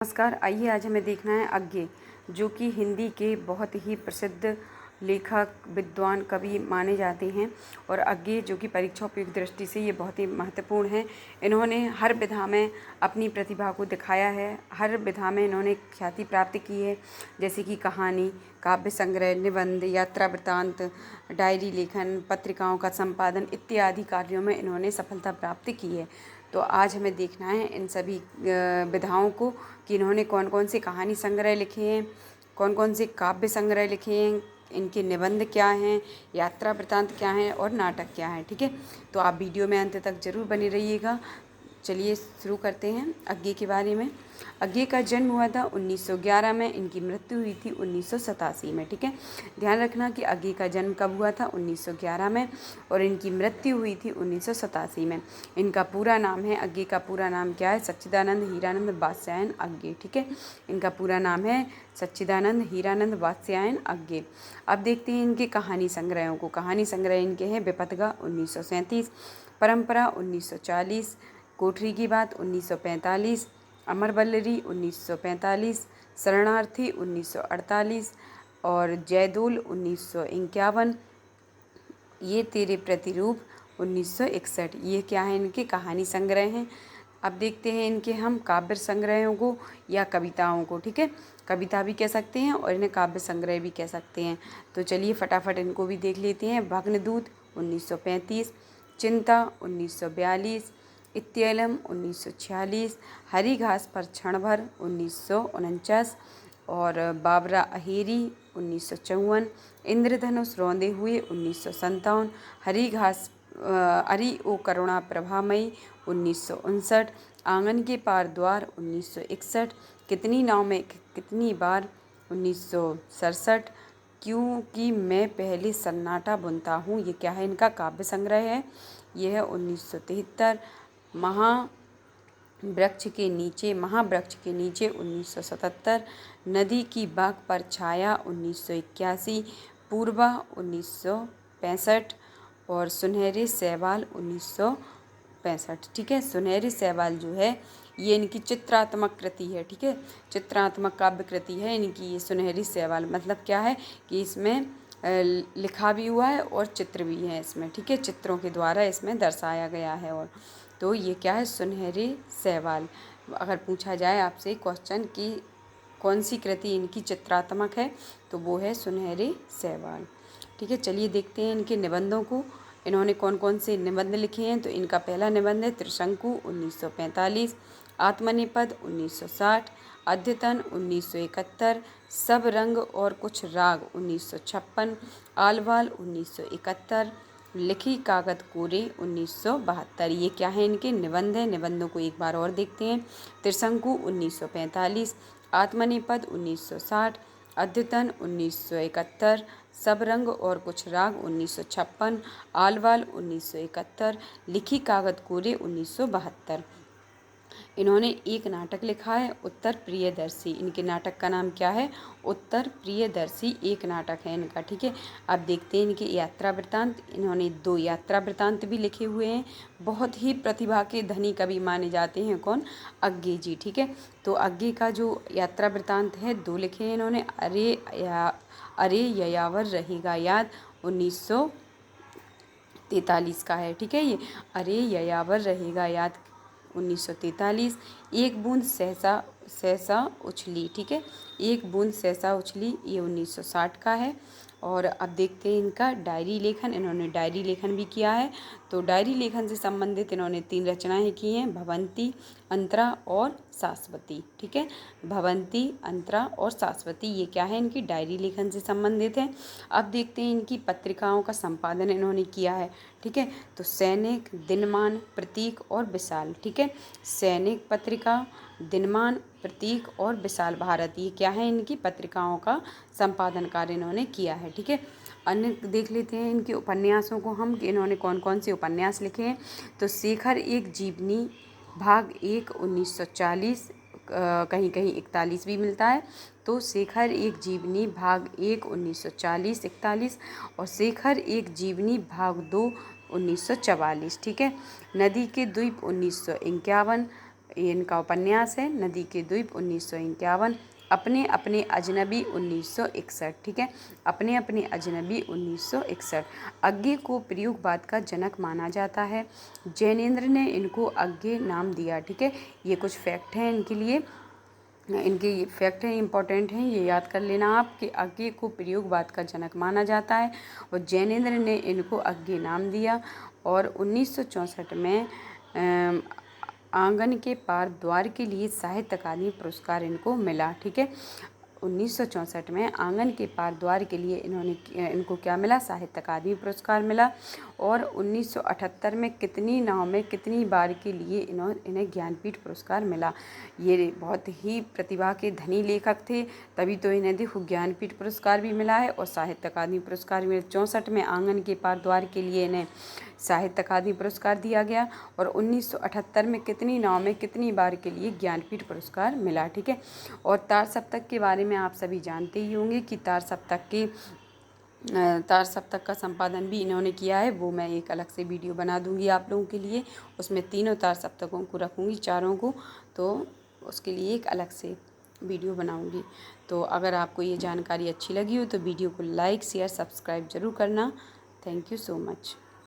नमस्कार। आइए आज हमें देखना है अज्ञे, जो कि हिंदी के बहुत ही प्रसिद्ध लेखक, विद्वान, कवि माने जाते हैं। और अज्ञे जो कि परीक्षा उपयुक्त दृष्टि से ये बहुत ही महत्वपूर्ण है। इन्होंने हर विधा में अपनी प्रतिभा को दिखाया है, हर विधा में इन्होंने ख्याति प्राप्त की है, जैसे कि कहानी, काव्य संग्रह, निबंध, यात्रा वृत्तांत, डायरी लेखन, पत्रिकाओं का संपादन इत्यादि कार्यों में इन्होंने सफलता प्राप्त की है। तो आज हमें देखना है इन सभी विधाओं को कि इन्होंने कौन कौन से कहानी संग्रह लिखे हैं, कौन कौन से काव्य संग्रह लिखे हैं, इनके निबंध क्या हैं, यात्रा वृत्तांत क्या हैं और नाटक क्या हैं। ठीक है, तो आप वीडियो में अंत तक जरूर बने रहिएगा। चलिए शुरू करते हैं अज्ञे के बारे में। अज्ञे का जन्म हुआ था 1911 में, इनकी मृत्यु हुई थी 1987 में। ठीक है, ध्यान रखना कि अज्ञे का जन्म कब हुआ था, 1911 में, और इनकी मृत्यु हुई थी 1987 में। इनका पूरा नाम है, अज्ञे का पूरा नाम क्या है, सच्चिदानंद हीरानंद वात्स्यायन अज्ञे। ठीक है, इनका पूरा नाम है सच्चिदानंद हीरानंद वात्स्यायन अज्ञे। अब देखते हैं इनके कहानी संग्रहों को। कहानी संग्रह इनके हैं विपथगा 1937, परंपरा 1940, कोठरी की बात 1945, अमर वल्लरी 1945, शरणार्थी 1948 और जयदोल 1951, ये तेरे प्रतिरूप 1961। ये क्या है, इनके कहानी संग्रह हैं। अब देखते हैं इनके हम काव्य संग्रहों को या कविताओं को। ठीक है, कविता भी कह सकते हैं और इन्हें काव्य संग्रह भी कह सकते हैं। तो चलिए फटाफट इनको भी देख लेते हैं। भग्नदूत 1935, चिंता 1942, इत्यलम 1946, हरी घास पर क्षण भर 1949 और बाबरा अहेरी 1954, इंद्रधनुष रौंदे हुए 1957, हरी घास अरी ओ करुणा प्रभामयी 1959, आंगन के पार द्वार 1961, कितनी नाव में कितनी बार 1967, क्योंकि मैं पहले सन्नाटा बुनता हूँ। ये क्या है, इनका काव्य संग्रह है। यह है 1973, महावृक्ष के नीचे 1977, नदी की बाग पर छाया 1981, पूर्वा 1965 और सुनहरे सैवाल 1965। ठीक है, सुनहरे सैवाल जो है ये इनकी चित्रात्मक कृति है। ठीक है, चित्रात्मक काव्य कृति है इनकी ये सुनहरी सैवाल। मतलब क्या है कि इसमें लिखा भी हुआ है और चित्र भी है इसमें। ठीक है, चित्रों के द्वारा इसमें दर्शाया गया है। और तो ये क्या है, सुनहरे सैवाल। अगर पूछा जाए आपसे क्वेश्चन कि कौन सी कृति इनकी चित्रात्मक है, तो वो है सुनहरे सैवाल। ठीक है, चलिए देखते हैं इनके निबंधों को। इन्होंने कौन कौन से निबंध लिखे हैं। तो इनका पहला निबंध है त्रिशंकु 1945, आत्मनिपद 1960, अद्यतन 1971, सब रंग और कुछ राग 1956, आलवाल 1971, लिखी कागज कोरे 1972। ये क्या है, इनके निबंध हैं। निबंधों को एक बार और देखते हैं। त्रिशंकु 1945, आत्मनिपद 1960, अद्यतन 1971, सब रंग और कुछ राग 1956, आलवाल 1971, लिखी कागज कोरे 1972। इन्होंने एक नाटक लिखा है उत्तर प्रियदर्शी। इनके नाटक का नाम क्या है, उत्तर प्रियदर्शी एक नाटक है इनका। ठीक है, अब देखते हैं इनके यात्रा वृत्तांत। इन्होंने 2 यात्रा वृत्तांत भी लिखे हुए हैं। बहुत ही प्रतिभा के धनी कवि माने जाते हैं कौन, अज्ञे जी। ठीक है, तो अज्ञे का जो यात्रा वृत्तांत है 2 लिखे हैं इन्होंने। अरे ययावर रहेगा याद 1943 का है। ठीक है, ये अरे ययावर रहेगा याद 1943, एक बूंद सहसा सहसा उछली। ठीक है, एक बूंद सहसा उछली ये 1960 का है। और अब देखते हैं इनका डायरी लेखन। इन्होंने डायरी लेखन भी किया है। तो डायरी लेखन से संबंधित इन्होंने 3 रचनाएं की हैं, भवंती, अंतरा और शाश्वती। ठीक है, भवंती, अंतरा और शाश्वती ये क्या है, इनकी डायरी लेखन से संबंधित है। अब देखते हैं इनकी पत्रिकाओं का संपादन इन्होंने किया है। ठीक है, तो सैनिक, दिनमान, प्रतीक और विशाल। ठीक है, सैनिक पत्रिका, दिनमान, प्रतीक और विशाल भारत, ये क्या है, इनकी पत्रिकाओं का संपादन कार्य इन्होंने किया है। ठीक है, अन्य देख लेते हैं इनके उपन्यासों को हम कि इन्होंने कौन कौन से उपन्यास लिखे हैं। तो शेखर एक जीवनी भाग 1 1940, कहीं कहीं 41 भी मिलता है। तो शेखर एक जीवनी भाग 1 1940-41 और शेखर एक जीवनी भाग 2 1944। ठीक है, नदी के द्वीप 1951, ये इनका उपन्यास है। नदी के द्वीप 1951। अपने अपने अजनबी 1961। ठीक है, अपने अपने अजनबी 1961। अज्ञे को प्रयोगवाद का जनक माना जाता है। जैनेन्द्र ने इनको अज्ञे नाम दिया। ठीक है, ये कुछ फैक्ट हैं इनके लिए, इनके फैक्ट हैं, इंपॉर्टेंट हैं, ये याद कर लेना आप कि अज्ञे को प्रयोगवाद का जनक माना जाता है और जैनेन्द्र ने इनको अज्ञे नाम दिया। और 1964 में आंगन के पार द्वार के लिए साहित्य अकादमी पुरस्कार इनको मिला। ठीक है, 1964 में आंगन के पार द्वार के लिए इनको क्या मिला? साहित्य अकादमी पुरस्कार मिला। और 1978 में कितनी नाव में कितनी बार के लिए इन्हें ज्ञानपीठ पुरस्कार मिला। ये बहुत ही प्रतिभा के धनी लेखक थे, तभी तो इन्हें देखो ज्ञानपीठ पुरस्कार भी मिला है और साहित्य अकादमी पुरस्कार भी। 64 में आंगन के पार द्वार के लिए इन्हें साहित्य अकादमी पुरस्कार दिया गया और 1978 में कितनी नाव में कितनी बार के लिए ज्ञानपीठ पुरस्कार मिला। ठीक है, और तार सप्तक के बारे में आप सभी जानते ही होंगे कि तार सप्तक का संपादन भी इन्होंने किया है। वो मैं एक अलग से वीडियो बना दूंगी आप लोगों के लिए, उसमें तीनों तार सप्तकों को रखूंगी, चारों को, तो उसके लिए एक अलग से वीडियो बनाऊंगी। तो अगर आपको ये जानकारी अच्छी लगी हो तो वीडियो को लाइक शेयर सब्सक्राइब ज़रूर करना। Thank you so much.